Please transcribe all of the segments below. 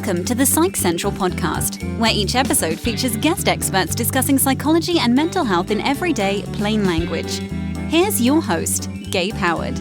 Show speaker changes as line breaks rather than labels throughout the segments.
Welcome to the Psych Central podcast, where each episode features guest experts discussing psychology and mental health in everyday, plain language. Here's your host, Gabe Howard.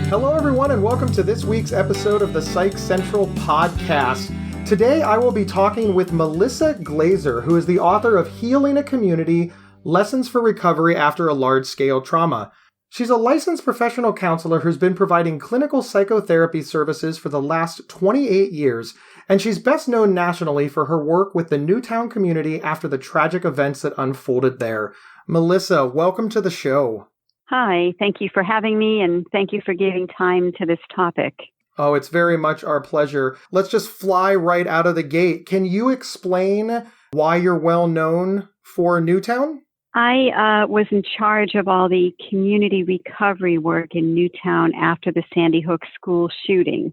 Hello, everyone, and welcome to this week's episode of the Psych Central podcast. Today, I will be talking with Melissa Glazer, who is the author of Healing a Community, Lessons for Recovery After a Large-Scale Trauma. She's a licensed professional counselor who's been providing clinical psychotherapy services for the last 28 years, and she's best known nationally for her work with the Newtown community after the tragic events that unfolded there. Melissa, welcome to the show.
Hi, thank you for having me, and thank you for giving time to this topic.
Oh, it's very much our pleasure. Let's just fly right out of the gate. Can you explain why you're well known for Newtown?
I was in charge of all the community recovery work in Newtown after the Sandy Hook school shooting.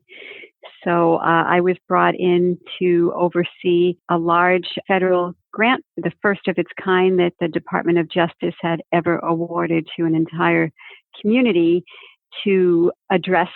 So I was brought in to oversee a large federal grant, the first of its kind that the Department of Justice had ever awarded to an entire community to address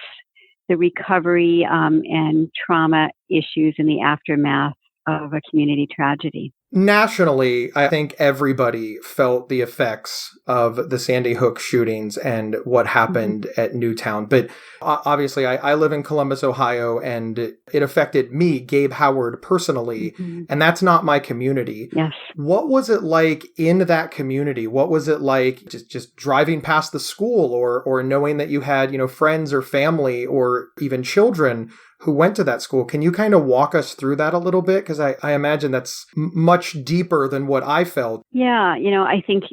the recovery and trauma issues in the aftermath of a community tragedy.
Nationally, I think everybody felt the effects of the Sandy Hook shootings and what happened at Newtown. But obviously, I live in Columbus, Ohio, and it affected me, Gabe Howard, personally, and that's not my community.
Yes.
What was it like in that community? What was it like just driving past the school or knowing that you had, friends or family or even children who went to that school? Can you kind of walk us through that a little bit? Because I imagine that's much deeper than what I felt.
Yeah, I think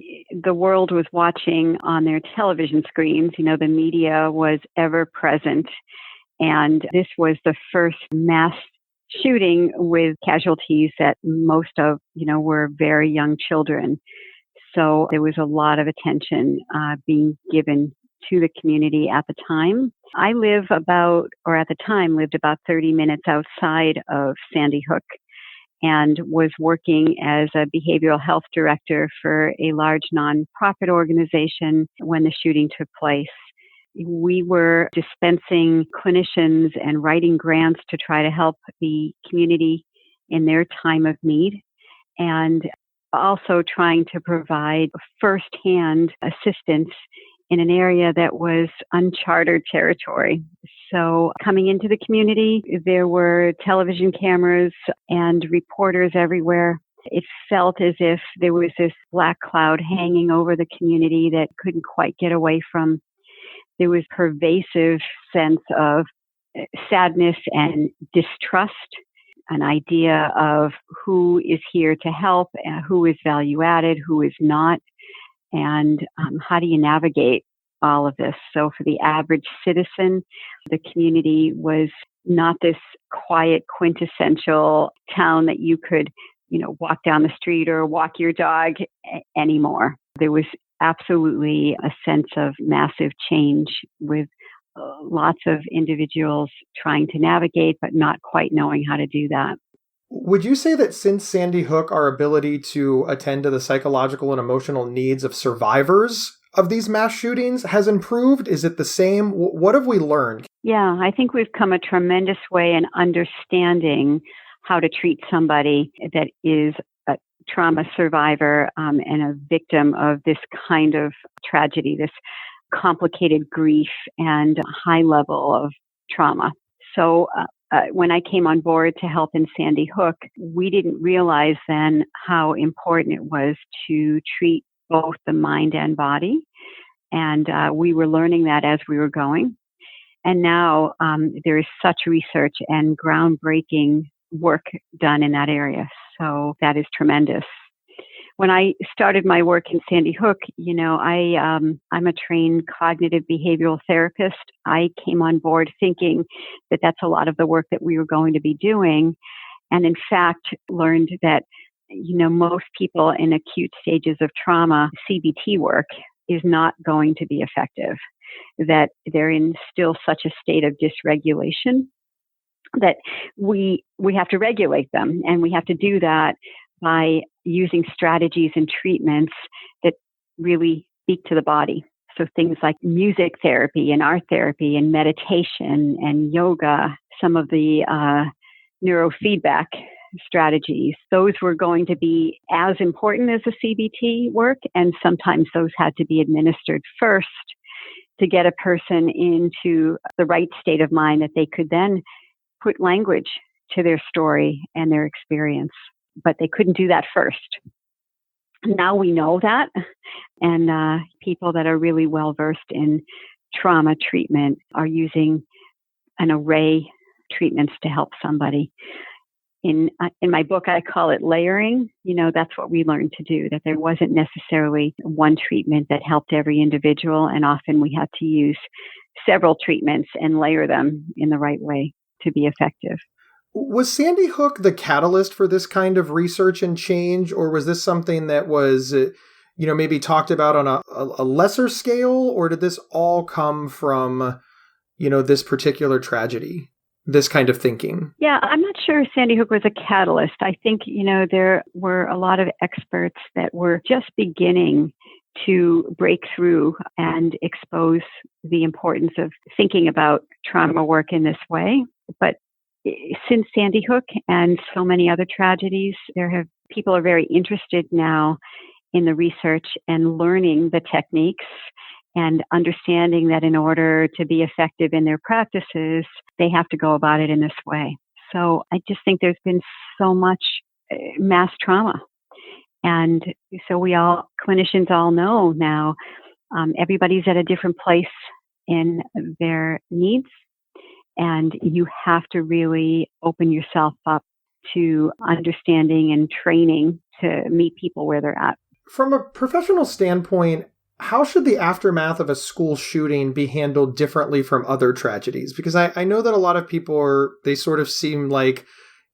the world was watching on their television screens. The media was ever present. And this was the first mass shooting with casualties that most of, were very young children. So there was a lot of attention being given to the community at the time. I lived about 30 minutes outside of Sandy Hook and was working as a behavioral health director for a large nonprofit organization when the shooting took place. We were dispensing clinicians and writing grants to try to help the community in their time of need, and also trying to provide firsthand assistance in an area that was uncharted territory. So coming into the community, there were television cameras and reporters everywhere. It felt as if there was this black cloud hanging over the community that couldn't quite get away from. There was pervasive sense of sadness and distrust, an idea of who is here to help, who is value added, who is not. And how do you navigate all of this? So for the average citizen, the community was not this quiet, quintessential town that you could, walk down the street or walk your dog anymore. There was absolutely a sense of massive change with lots of individuals trying to navigate, but not quite knowing how to do that.
Would you say that since Sandy Hook, our ability to attend to the psychological and emotional needs of survivors of these mass shootings has improved? Is it the same? What have we learned?
Yeah, I think we've come a tremendous way in understanding how to treat somebody that is a trauma survivor and a victim of this kind of tragedy, this complicated grief and high level of trauma. So when I came on board to help in Sandy Hook, we didn't realize then how important it was to treat both the mind and body. And we were learning that as we were going. And now there is such research and groundbreaking work done in that area. So that is tremendous. When I started my work in Sandy Hook, I'm a trained cognitive behavioral therapist. I came on board thinking that that's a lot of the work that we were going to be doing. And in fact, learned that, most people in acute stages of trauma, CBT work is not going to be effective, that they're in still such a state of dysregulation that we have to regulate them. And we have to do that by using strategies and treatments that really speak to the body. So things like music therapy and art therapy and meditation and yoga, some of the neurofeedback strategies. Those were going to be as important as the CBT work, and sometimes those had to be administered first to get a person into the right state of mind that they could then put language to their story and their experience. But they couldn't do that first. Now we know that, and people that are really well versed in trauma treatment are using an array of treatments to help somebody. In my book, I call it layering. That's what we learned to do, that there wasn't necessarily one treatment that helped every individual, and often we had to use several treatments and layer them in the right way to be effective.
Was Sandy Hook the catalyst for this kind of research and change, or was this something that was, maybe talked about on a lesser scale, or did this all come from, this particular tragedy? This kind of thinking?
Yeah, I'm not sure Sandy Hook was a catalyst. I think, there were a lot of experts that were just beginning to break through and expose the importance of thinking about trauma work in this way. But since Sandy Hook and so many other tragedies, people are very interested now in the research and learning the techniques and understanding that in order to be effective in their practices, they have to go about it in this way. So I just think there's been so much mass trauma. And so clinicians all know now, everybody's at a different place in their needs. And you have to really open yourself up to understanding and training to meet people where they're at.
From a professional standpoint, how should the aftermath of a school shooting be handled differently from other tragedies? Because I know that a lot of people they sort of seem like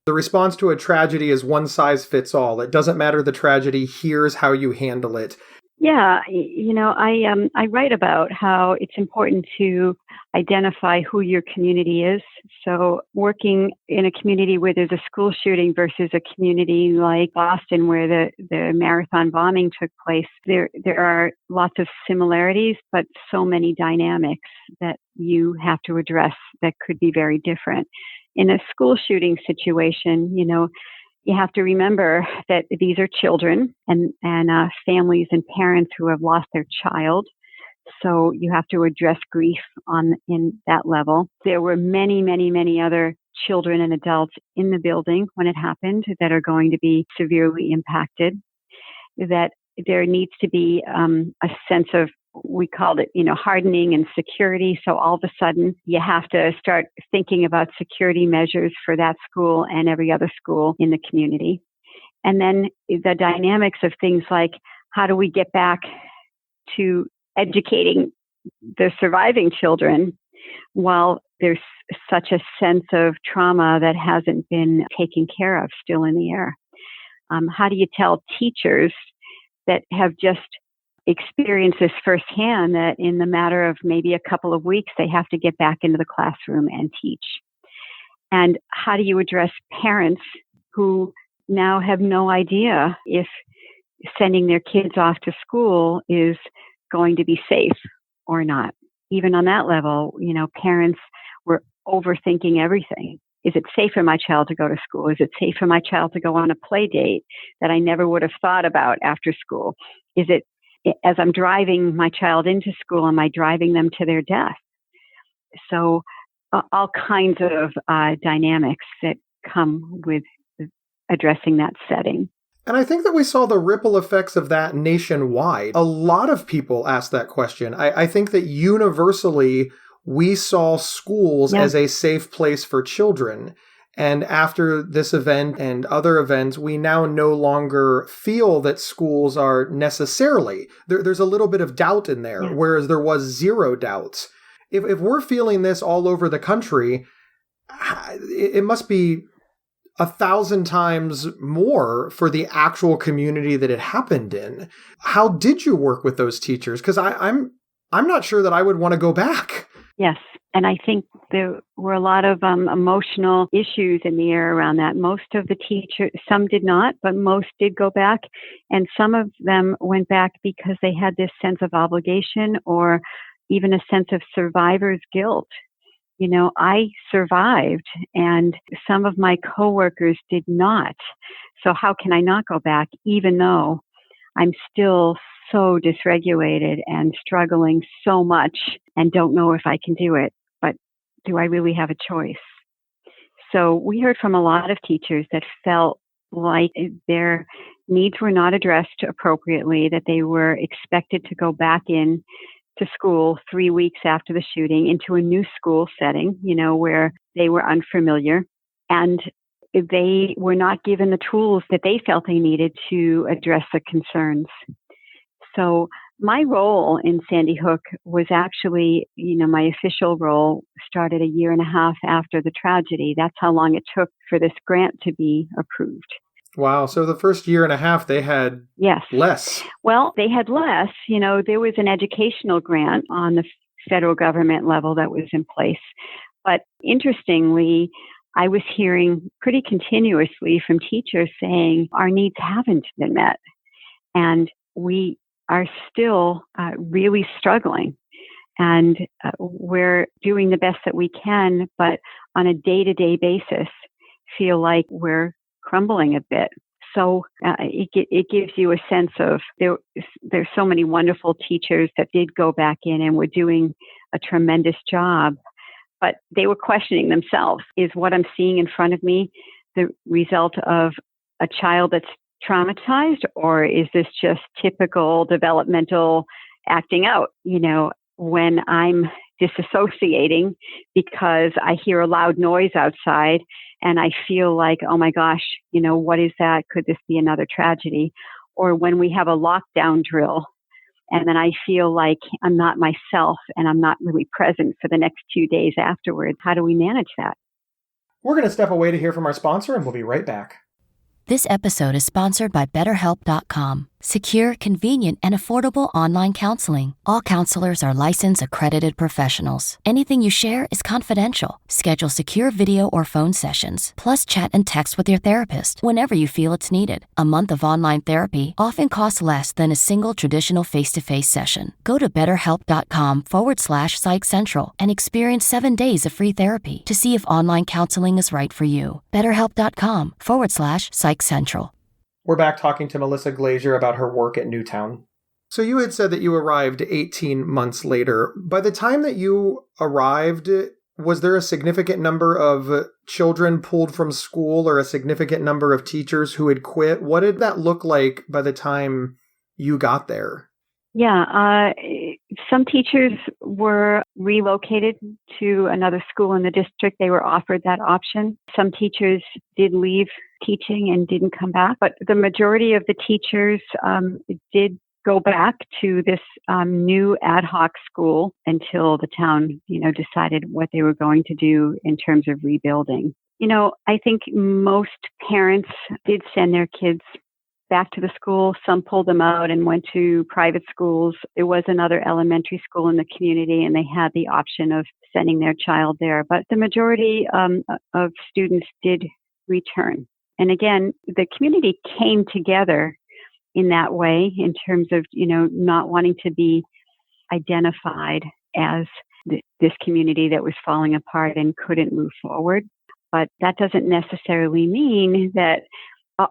the response to a tragedy is one size fits all. It doesn't matter the tragedy, here's how you handle it.
Yeah, I write about how it's important to identify who your community is. So working in a community where there's a school shooting versus a community like Boston where the marathon bombing took place, there are lots of similarities, but so many dynamics that you have to address that could be very different. In a school shooting situation, you have to remember that these are children and families and parents who have lost their child. So you have to address grief in that level. There were many, many, many other children and adults in the building when it happened that are going to be severely impacted. That there needs to be a sense of, we called it, hardening and security. So all of a sudden you have to start thinking about security measures for that school and every other school in the community. And then the dynamics of things like, how do we get back to educating the surviving children while there's such a sense of trauma that hasn't been taken care of still in the air? How do you tell teachers that have just experienced this firsthand that in the matter of maybe a couple of weeks, they have to get back into the classroom and teach? And how do you address parents who now have no idea if sending their kids off to school is going to be safe or not? Even on that level, parents were overthinking everything. Is it safe for my child to go to school? Is it safe for my child to go on a play date that I never would have thought about after school? Is it, as I'm driving my child into school, am I driving them to their death? So all kinds of dynamics that come with addressing that setting.
And I think that we saw the ripple effects of that nationwide. A lot of people asked that question. I think that universally, we saw schools as a safe place for children. And after this event and other events, we now no longer feel that schools are necessarily. There's a little bit of doubt in there, whereas there was zero doubts. If we're feeling this all over the country, it must be 1,000 times more for the actual community that it happened in. How did you work with those teachers? Because I'm not sure that I would want to go back.
Yes. And I think there were a lot of emotional issues in the air around that. Most of the teachers, some did not, but most did go back. And some of them went back because they had this sense of obligation or even a sense of survivor's guilt. I survived and some of my coworkers did not. So how can I not go back, even though I'm still so dysregulated and struggling so much and don't know if I can do it, but do I really have a choice? So we heard from a lot of teachers that felt like their needs were not addressed appropriately, that they were expected to go back in to school 3 weeks after the shooting into a new school setting, where they were unfamiliar. And they were not given the tools that they felt they needed to address the concerns. So my role in Sandy Hook was actually, my official role started a year and a half after the tragedy. That's how long it took for this grant to be approved.
Wow. So the first year and a half, they had less.
Well, they had less. There was an educational grant on the federal government level that was in place. But interestingly, I was hearing pretty continuously from teachers saying our needs haven't been met. And we are still really struggling. And we're doing the best that we can, but on a day-to-day basis, feel like we're crumbling a bit. So it gives you a sense of there's so many wonderful teachers that did go back in and were doing a tremendous job, but they were questioning themselves. Is what I'm seeing in front of me the result of a child that's traumatized, or is this just typical developmental acting out? When I'm disassociating because I hear a loud noise outside and I feel like, oh my gosh, what is that? Could this be another tragedy? Or when we have a lockdown drill and then I feel like I'm not myself and I'm not really present for the next 2 days afterwards. How do we manage that?
We're going to step away to hear from our sponsor, and we'll be right back.
This episode is sponsored by BetterHelp.com. Secure, convenient, and affordable online counseling. All counselors are licensed, accredited professionals. Anything you share is confidential. Schedule secure video or phone sessions, plus chat and text with your therapist whenever you feel it's needed. A month of online therapy often costs less than a single traditional face-to-face session. Go to BetterHelp.com/Psych Central and experience 7 days of free therapy to see if online counseling is right for you. BetterHelp.com/Psych Central.
We're back talking to Melissa Glazier about her work at Newtown. So you had said that you arrived 18 months later. By the time that you arrived, was there a significant number of children pulled from school or a significant number of teachers who had quit? What did that look like by the time you got there?
Yeah, some teachers were relocated to another school in the district. They were offered that option. Some teachers did leave teaching and didn't come back, but the majority of the teachers did go back to this new ad hoc school until the town, decided what they were going to do in terms of rebuilding. I think most parents did send their kids back to the school. Some pulled them out and went to private schools. There was another elementary school in the community, and they had the option of sending their child there. But the majority of students did return. And again, the community came together in that way in terms of, not wanting to be identified as this community that was falling apart and couldn't move forward. But that doesn't necessarily mean that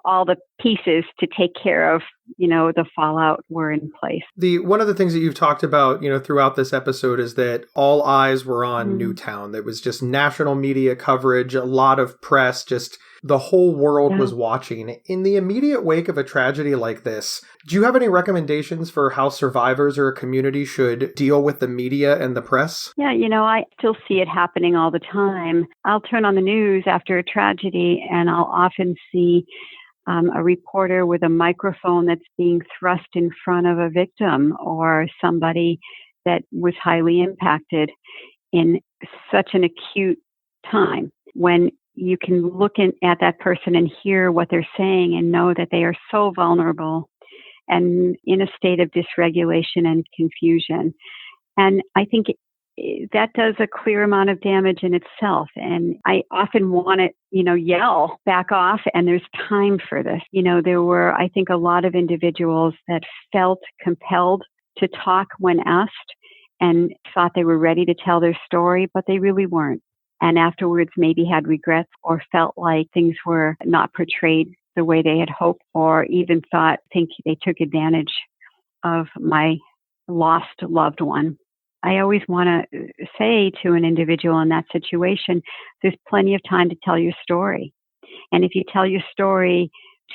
all the pieces to take care of, the fallout were in place.
One of the things that you've talked about, throughout this episode is that all eyes were on Newtown. There was just national media coverage, a lot of press, just the whole world was watching. In the immediate wake of a tragedy like this, do you have any recommendations for how survivors or a community should deal with the media and the press?
Yeah, I still see it happening all the time. I'll turn on the news after a tragedy and I'll often see a reporter with a microphone that's being thrust in front of a victim or somebody that was highly impacted in such an acute time when you can look at that person and hear what they're saying and know that they are so vulnerable and in a state of dysregulation and confusion. And I think that does a clear amount of damage in itself. And I often want to, yell, back off, and there's time for this. There were, I think, a lot of individuals that felt compelled to talk when asked and thought they were ready to tell their story, but they really weren't. And afterwards maybe had regrets or felt like things were not portrayed the way they had hoped, or even think they took advantage of my lost loved one. I always want to say to an individual in that situation, there's plenty of time to tell your story. And if you tell your story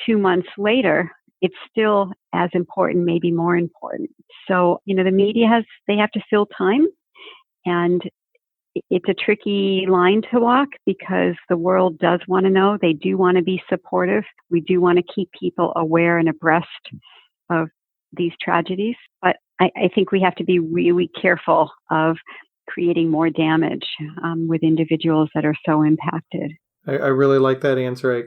2 months later, it's still as important, maybe more important. So, the media they have to fill time, and it's a tricky line to walk because the world does want to know. They do want to be supportive. We do want to keep people aware and abreast of these tragedies. But I think we have to be really careful of creating more damage with individuals that are so impacted.
I really like that answer.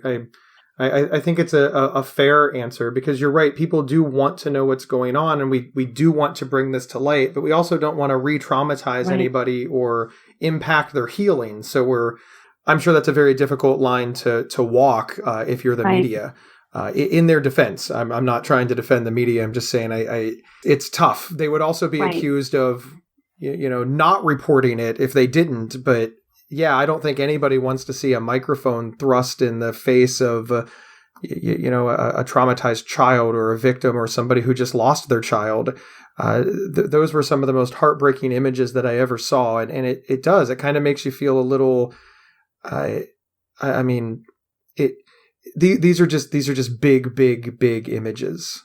I think it's a fair answer because you're right. People do want to know what's going on, and we do want to bring this to light, but we also don't want to re-traumatize anybody or impact their healing. So I'm sure that's a very difficult line to walk if you're the media. In their defense, I'm not trying to defend the media. I'm just saying it's tough. They would also be accused of not reporting it if they didn't, but yeah, I don't think anybody wants to see a microphone thrust in the face of, a traumatized child or a victim or somebody who just lost their child. Those were some of the most heartbreaking images that I ever saw. And it does. It kind of makes you feel a little, these are just big images.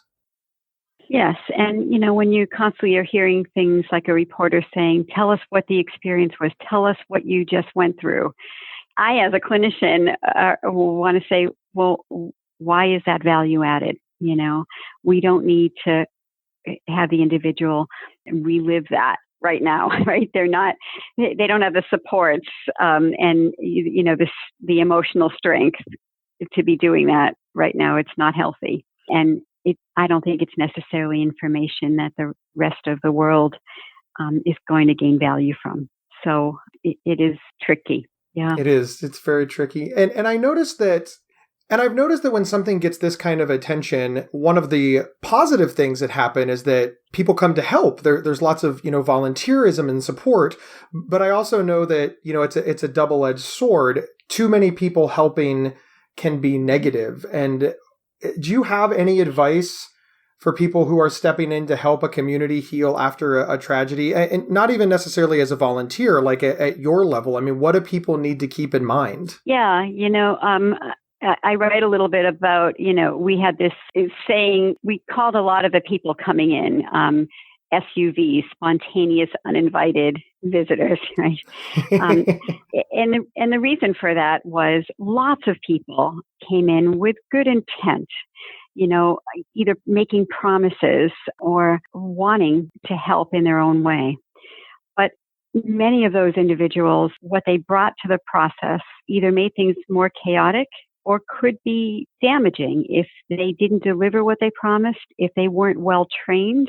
Yes. And, when you constantly are hearing things like a reporter saying, tell us what the experience was, tell us what you just went through. I, as a clinician, want to say, well, why is that value added? We don't need to have the individual relive that right now, right? They don't have the supports and, the emotional strength to be doing that right now. It's not healthy. And I don't think it's necessarily information that the rest of the world is going to gain value from. So it is tricky. Yeah,
it is. It's very tricky. And I noticed that, and I've noticed that when something gets this kind of attention, one of the positive things that happen is that people come to help. There's lots of, volunteerism and support. But I also know that, it's a double-edged sword. Too many people helping can be negative. And do you have any advice for people who are stepping in to help a community heal after a tragedy? And not even necessarily as a volunteer, like at your level. I mean, what do people need to keep in mind?
Yeah, I write a little bit about, we had this saying, we called a lot of the people coming in SUVs, spontaneous uninvited visitors, right? And the reason for that was lots of people came in with good intent, either making promises or wanting to help in their own way. But many of those individuals, what they brought to the process either made things more chaotic or could be damaging if they didn't deliver what they promised, if they weren't well trained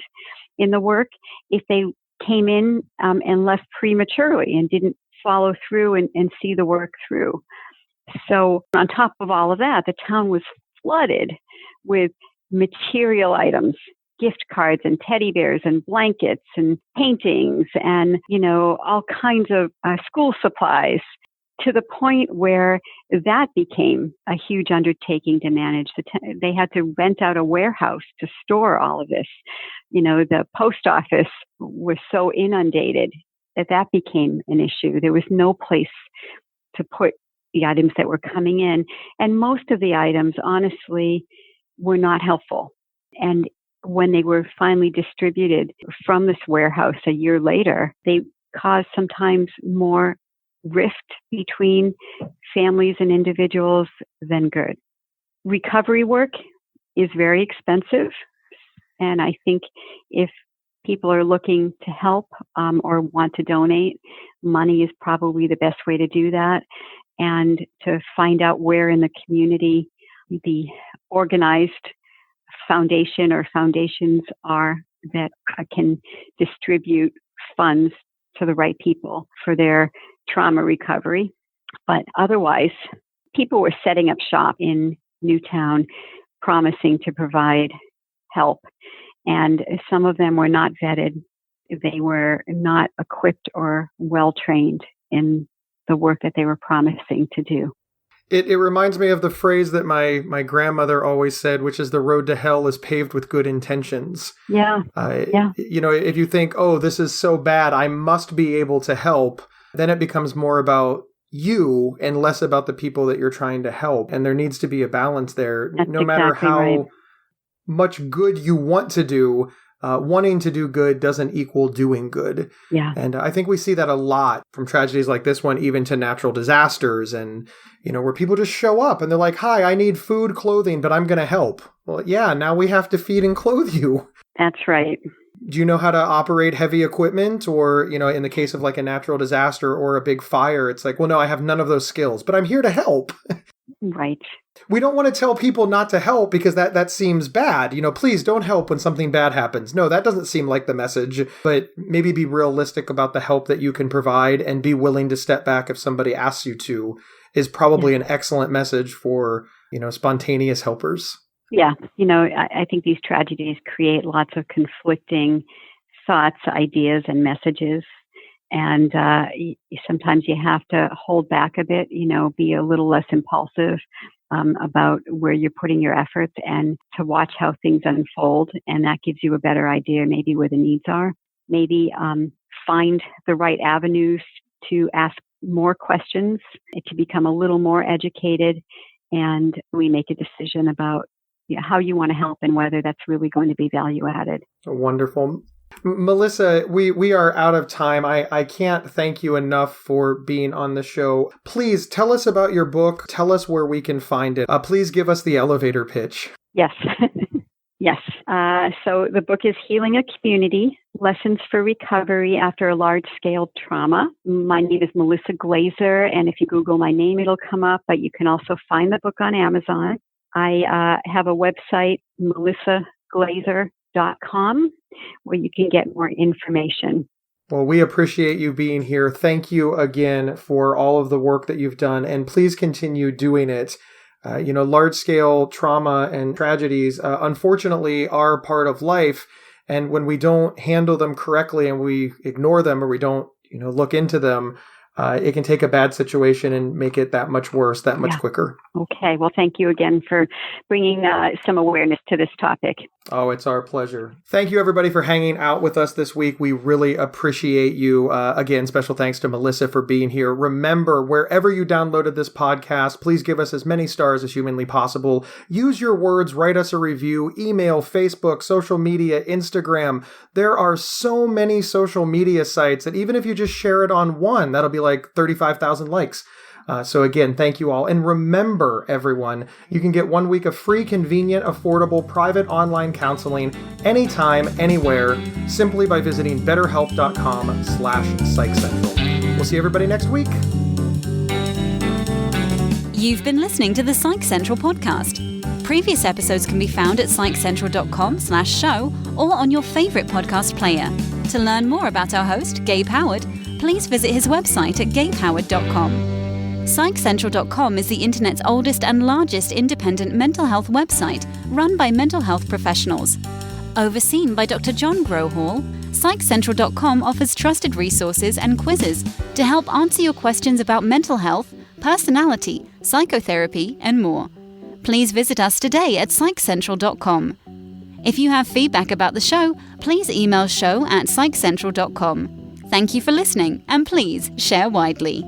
in the work, if they came in and left prematurely and didn't follow through and see the work through. So on top of all of that, the town was flooded with material items, gift cards and teddy bears and blankets and paintings and, all kinds of school supplies, to the point where that became a huge undertaking to manage. They had to rent out a warehouse to store all of this. The post office was so inundated that became an issue. There was no place to put the items that were coming in. And most of the items, honestly, were not helpful. And when they were finally distributed from this warehouse a year later, they caused sometimes more rift between families and individuals than good. Recovery work is very expensive. And I think if people are looking to help or want to donate, money is probably the best way to do that. And to find out where in the community the organized foundation or foundations are that can distribute funds to the right people for their trauma recovery. But otherwise, people were setting up shop in Newtown, promising to provide help. And some of them were not vetted they were not equipped or well-trained in the work that they were promising to do.
It reminds me of the phrase that my grandmother always said, which is the road to hell is paved with good intentions.
Yeah.
If you think, oh, this is so bad, I must be able to help, then it becomes more about you and less about the people that you're trying to help. And there needs to be a balance there.
That's
no matter
exactly
how
right.
much good you want to do, wanting to do good doesn't equal doing good.
Yeah.
And I think we see that a lot from tragedies like this one, even to natural disasters and, where people just show up and they're like, hi, I need food, clothing, but I'm going to help. Well, yeah, now we have to feed and clothe you.
That's right.
Do you know how to operate heavy equipment? Or, in the case of like a natural disaster or a big fire, it's like, well, no, I have none of those skills, but I'm here to help.
Right.
We don't want to tell people not to help because that seems bad. Please don't help when something bad happens. No, that doesn't seem like the message, but maybe be realistic about the help that you can provide and be willing to step back if somebody asks you to is probably an excellent message for, spontaneous helpers.
Yeah. I think these tragedies create lots of conflicting thoughts, ideas, and messages. And sometimes you have to hold back a bit, be a little less impulsive about where you're putting your efforts and to watch how things unfold. And that gives you a better idea maybe where the needs are. Maybe find the right avenues to ask more questions, to become a little more educated, and we make a decision about how you want to help and whether that's really going to be value added.
Wonderful. Melissa, we are out of time. I can't thank you enough for being on the show. Please tell us about your book. Tell us where we can find it. Please give us the elevator pitch.
Yes. Yes. So the book is Healing a Community, Lessons for Recovery After a Large-Scale Trauma. My name is Melissa Glazer, and if you Google my name, it'll come up, but you can also find the book on Amazon. I have a website, melissaglazer.com, where you can get more information.
Well, we appreciate you being here. Thank you again for all of the work that you've done, and please continue doing it. Large-scale trauma and tragedies, unfortunately, are part of life. And when we don't handle them correctly and we ignore them or we don't, look into them, it can take a bad situation and make it that much worse, that much quicker.
Okay. Well, thank you again for bringing some awareness to this topic.
Oh, it's our pleasure. Thank you, everybody, for hanging out with us this week. We really appreciate you. Again, special thanks to Melissa for being here. Remember, wherever you downloaded this podcast, please give us as many stars as humanly possible. Use your words, write us a review, email, Facebook, social media, Instagram. There are so many social media sites that even if you just share it on one, that'll be like 35,000 likes. So again, thank you all. And remember, everyone, you can get 1 week of free, convenient, affordable, private online counseling anytime, anywhere, simply by visiting betterhelp.com/psychcentral. We'll see everybody next week.
You've been listening to the Psych Central podcast. Previous episodes can be found at psychcentral.com/show or on your favorite podcast player. To learn more about our host, Gabe Howard, please visit his website at gabehoward.com. PsychCentral.com is the internet's oldest and largest independent mental health website run by mental health professionals. Overseen by Dr. John Grohall, PsychCentral.com offers trusted resources and quizzes to help answer your questions about mental health, personality, psychotherapy, and more. Please visit us today at PsychCentral.com. If you have feedback about the show, please email show@psychcentral.com. Thank you for listening, and please share widely.